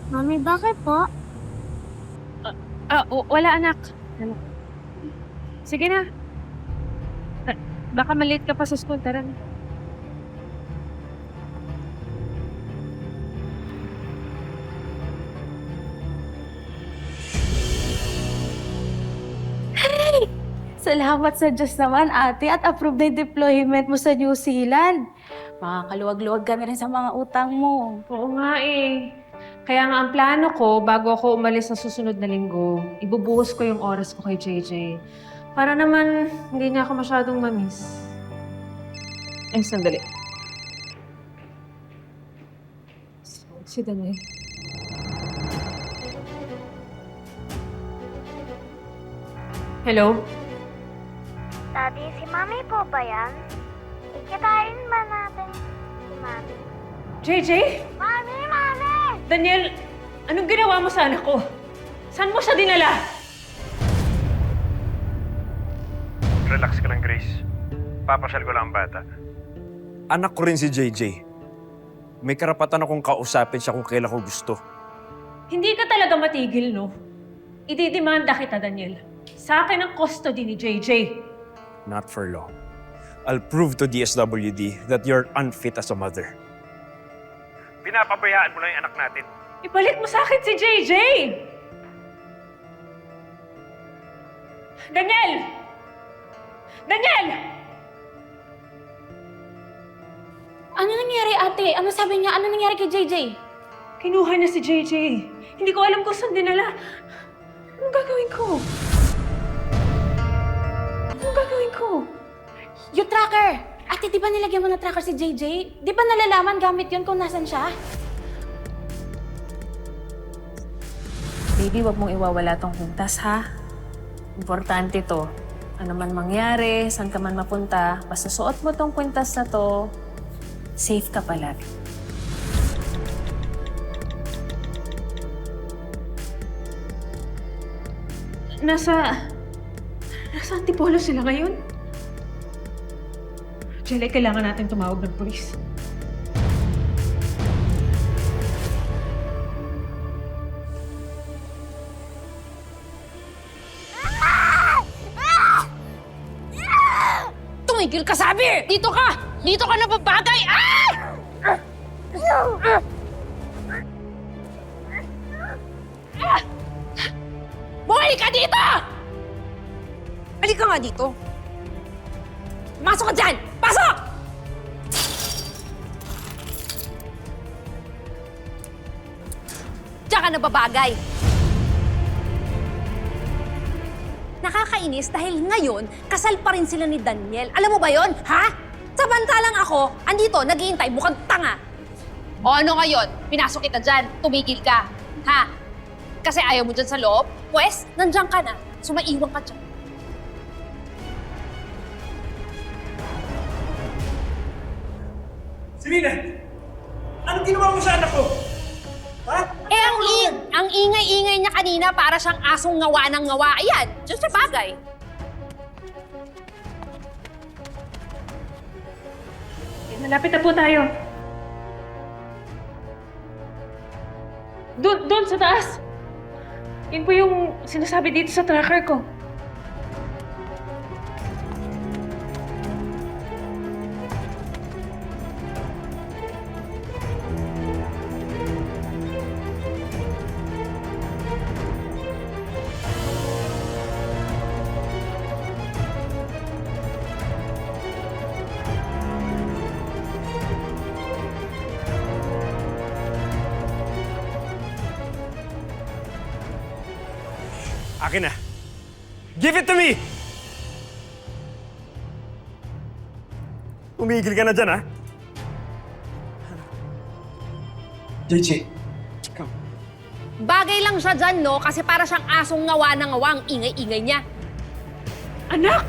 Mami, bakit po? Wala anak. Wala. Sige na. Baka malate ka pa sa school. Tara na. Salamat sa Diyos naman, ate, at approve na yung deployment mo sa New Zealand. Makakaluwag-luwag kami rin sa mga utang mo. Oo nga eh. Kaya nga ang plano ko, bago ako umalis sa susunod na linggo, ibubuhos ko yung oras ko kay JJ. Para naman hindi niya ako masyadong mamiss. Ay, sandali. Si Daniel. Hello? Daddy, si Mami po ba yan? Ikitain ba natin si Mami? JJ? Mami! Mami! Daniel, anong ginawa mo sa anak ko? Saan mo siya dinala? Relax ka lang, Grace. Papasyal ko lang ang bata. Anak ko rin si JJ. May karapatan akong kausapin siya kung kailan ko gusto. Hindi ka talaga matigil, no? Ididimanda kita, Daniel. Sa akin ang custody ni JJ. Not for long. I'll prove to DSWD that you're unfit as a mother. Pinapabayaan mo lang yung anak natin. Ibalik mo sa akin si JJ! Daniel! Daniel! Ano nangyari, ate? Ano sabi niya? Ano nangyari kay JJ? Kinuha niya si JJ. Hindi ko alam kung saan dinala. Anong gagawin ko? Anong gagawin ko? Yung tracker! Ate, di ba nilagyan mo na tracker si JJ? Di ba nalalaman gamit yun kung nasan siya? Baby, wag mong iwawala tong kwintas, ha? Importante to. Ano man mangyari, saan ka man mapunta, basta suot mo tong kwintas na to, safe ka palagi. Nasa Antipolo sila ngayon? Jelly, kailangan natin tumawag ng pulis. Tumigil ka, sabi! Dito ka! Dito ka na babagay! Ah! Buhay ka dito! Halika nga dito. Masok ka dyan! Pasok! Diyan ka na babagay. Nakakainis dahil ngayon, kasal pa rin sila ni Daniel. Alam mo ba yon, ha? Samantalang ako, andito, naghihintay, mukhang tanga. O ano ngayon? Pinasok kita dyan, tumigil ka. Ha? Kasi ayaw mo dyan sa loob? Pwes, nandiyan ka na. Sumaiwan ka dyan. Serena! Anong ginawa mo sa anak ko? Ha? Eh, ang ingay-ingay niya kanina para siyang asong ngawa ng ngawa. Ayan, dyan sa bagay. Malapit na po tayo. Doon sa taas. Yun po yung sinasabi dito sa tracker ko. Akin na. Give it to me! Umigil ka na dyan, ha? JJ. Bagay lang siya dyan, no? Kasi para siyang asong ngawa ng ngawa ang ingay-ingay niya. Anak!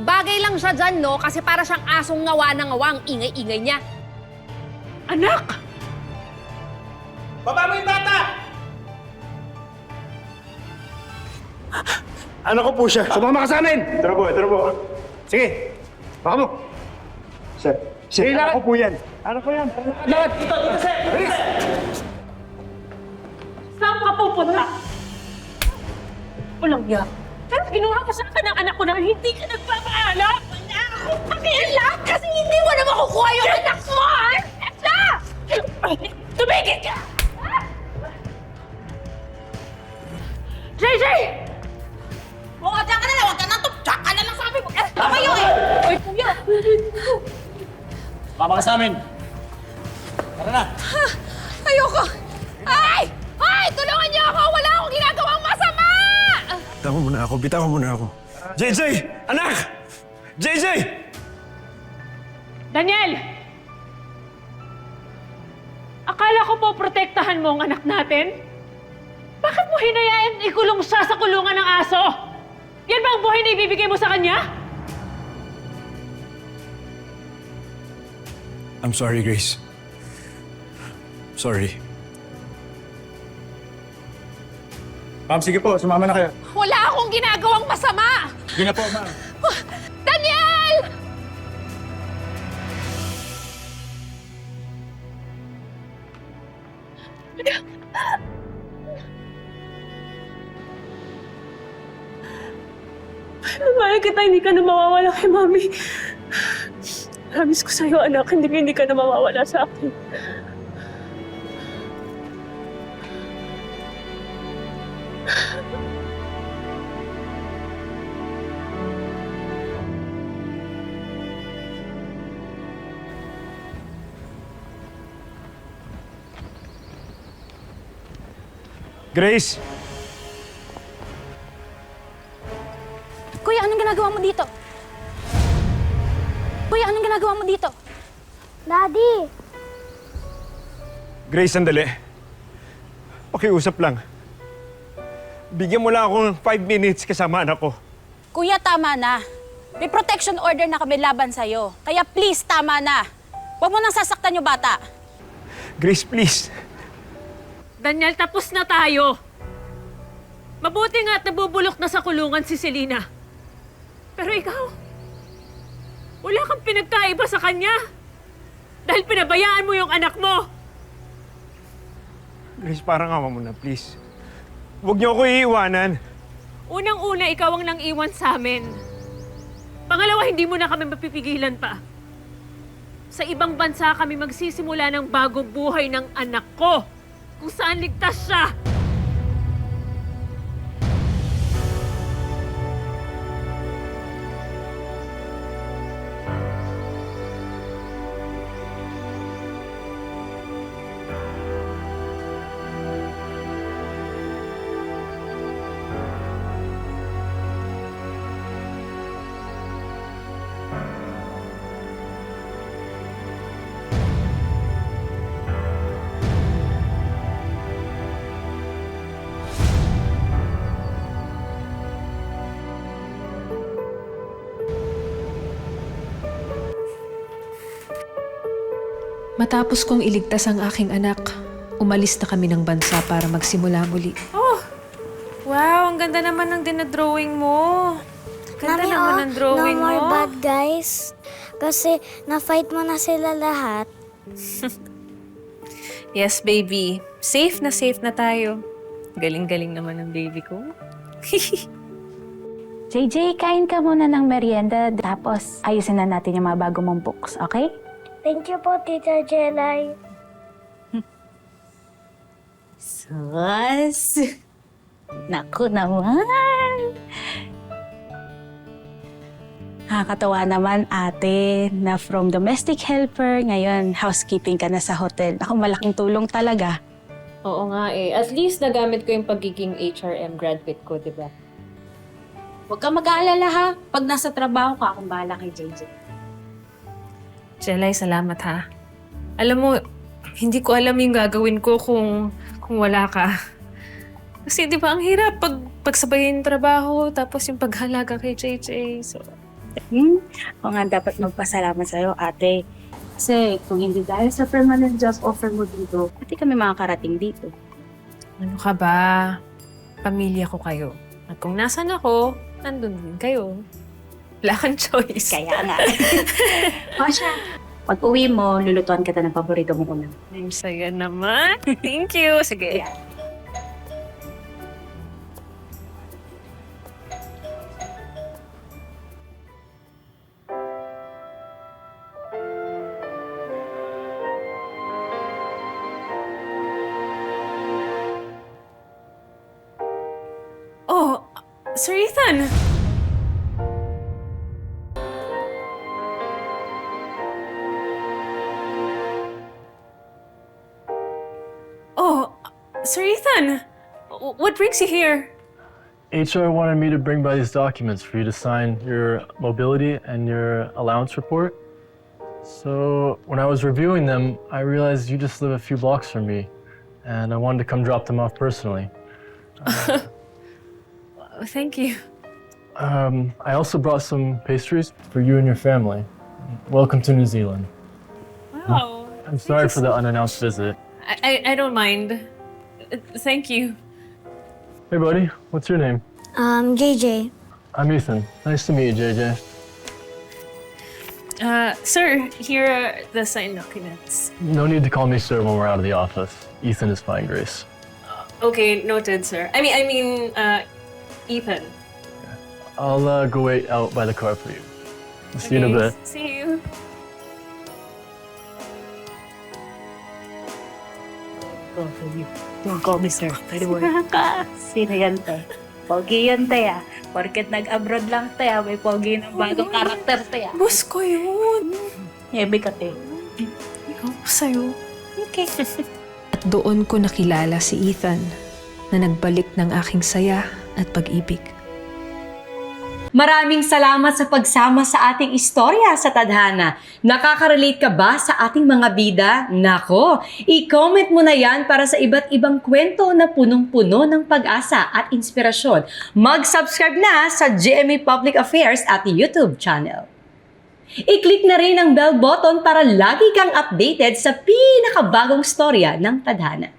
Bagay lang siya dyan, no? Kasi para siyang asong ngawa ng ngawa ang ingay-ingay niya. Anak! Baba mo yung bata! Ano ko po siya? Sumama ka sa amin! Tara po, tara po. Sige, baka mo. Sir, Sige, ano lakad. ko po yan? Ano ko yan? Lakad! Dito, sir! Bilis! pupunta? Walang ya. Pero ginawa ko sa akin ang anak ko na hindi ka nagpapaalam. Wala akong pakialam kasi hindi mo na makukuha yung anak mo, ha? Esa! Tumigil ka! JJ! Oo, diyan ka na lang. Huwag ka na to. Diyan ka na lang sabi mo. Tumayo eh. Oy, kuya! Mama ka sa amin. Tara na. Ayoko. Ay! Ay! Tulungan niyo ako. Wala akong ginagawang masama. Bitawan mo na ako. JJ! Anak! JJ! Daniel! Akala ko po protektahan mo ang anak natin? Bakit mo hinayaan ikulong siya sa kulungan ng aso? Yan ba ang buhay na ibibigay mo sa kanya? I'm sorry, Grace. Sorry. Ma'am, sige po. Sumama na kayo. Wala akong ginagawang masama. Sige na po, ma'am. Daniel! Mahal kita, hindi ka na mawawala kay Mami. Promise ko sa'yo, anak, hindi ka na mawawala sa akin. Grace! Kuya, anong ginagawa mo dito? Kuya, anong ginagawa mo dito? Daddy! Grace, sandali. Pakiusap lang. Bigyan mo lang akong 5 minutes kasama anak ko. Kuya, tama na. May protection order na kami laban sa'yo. Kaya please, tama na. Huwag mo nang sasaktan yung bata. Grace, please. Daniel, tapos na tayo. Mabuti nga at nabubulok na sa kulungan si Selena. Pero ikaw, wala kang pinagkaiba sa kanya. Dahil pinabayaan mo yung anak mo. Grace, parang awa mo na, please. Huwag niyo ako iiwanan. Unang-una, ikaw ang nang iwan sa amin. Pangalawa, hindi mo na kami mapipigilan pa. Sa ibang bansa kami magsisimula ng bagong buhay ng anak ko. Kung saan ligtas siya. Matapos kong iligtas ang aking anak, umalis na kami ng bansa para magsimula muli. Oh! Wow, ang ganda naman ng dinadrawing mo. Ganda naman ng drawing no more mo. bad guys. Kasi na-fight mo na sila lahat. Yes, baby. Safe na tayo. Galing-galing naman ng baby ko. JJ, kain ka muna ng merienda. Tapos, ayusin na natin yung mga bago mong books, okay? Thank you po, Tita Jelay. Sus! Naku naman! Nakakatawa naman, ate, na from domestic helper, ngayon housekeeping ka na sa hotel. Ako, malaking tulong talaga. Oo nga eh. At least nagamit ko yung pagiging HRM graduate ko, di ba? Huwag ka mag-aalala ha. Pag nasa trabaho ka, akong bahala kay JJ. Jelay, salamat ha. Alam mo, hindi ko alam yung gagawin ko kung wala ka. Kasi di ba ang hirap pagsabayin yung trabaho tapos yung paghalaga kay JJ. So, O nga dapat magpasalamat sa'yo, ate. Kasi kung hindi dahil sa permanent job offer mo dito, hindi kami makakarating dito. ano ka ba? Pamilya ko kayo. At kung nasan ako, nandun din kayo. Wala kang choice. Kaya nga. O siya, pag uwi mo, lulutuan kita ng paborito mong ulam. Ang saya naman. Thank you. Sige. Sir Ethan! Oh, Sir Ethan! What brings you here? HR wanted me to bring by these documents for you to sign your mobility and your allowance report. So when I was reviewing them, I realized you just live a few blocks from me, and I wanted to come drop them off personally. Thank you. I also brought some pastries for you and your family. Welcome to New Zealand. Wow. I'm sorry for the unannounced visit. I don't mind. Thank you. Hey buddy, what's your name? JJ. I'm Ethan. Nice to meet you, JJ. Sir, here are the signed documents. No need to call me sir when we're out of the office. Ethan is fine, Grace. Okay, noted, sir. I mean, Ethan. I'll go wait out by the car for you. I'll see you in a bit. See you. Don't call me sir. Sino yan, te? Pogi yan, te, ah. Porket nag-abroad lang, te, ah. May pogi ng bagong karakter, te, ah. Boss ko yun. Hebe ka, te. Ikaw pa sa'yo. Okay. At doon ko nakilala si Ethan na nagbalik ng aking saya at pag-ibig. Maraming salamat sa pagsama sa ating istorya sa Tadhana. Nakaka-relate ka ba sa ating mga bida? Nako, i-comment mo na yan para sa iba't ibang kwento na punong-puno ng pag-asa at inspirasyon. Mag-subscribe na sa GMA Public Affairs at YouTube channel. I-click na rin ang bell button para lagi kang updated sa pinakabagong storya ng Tadhana.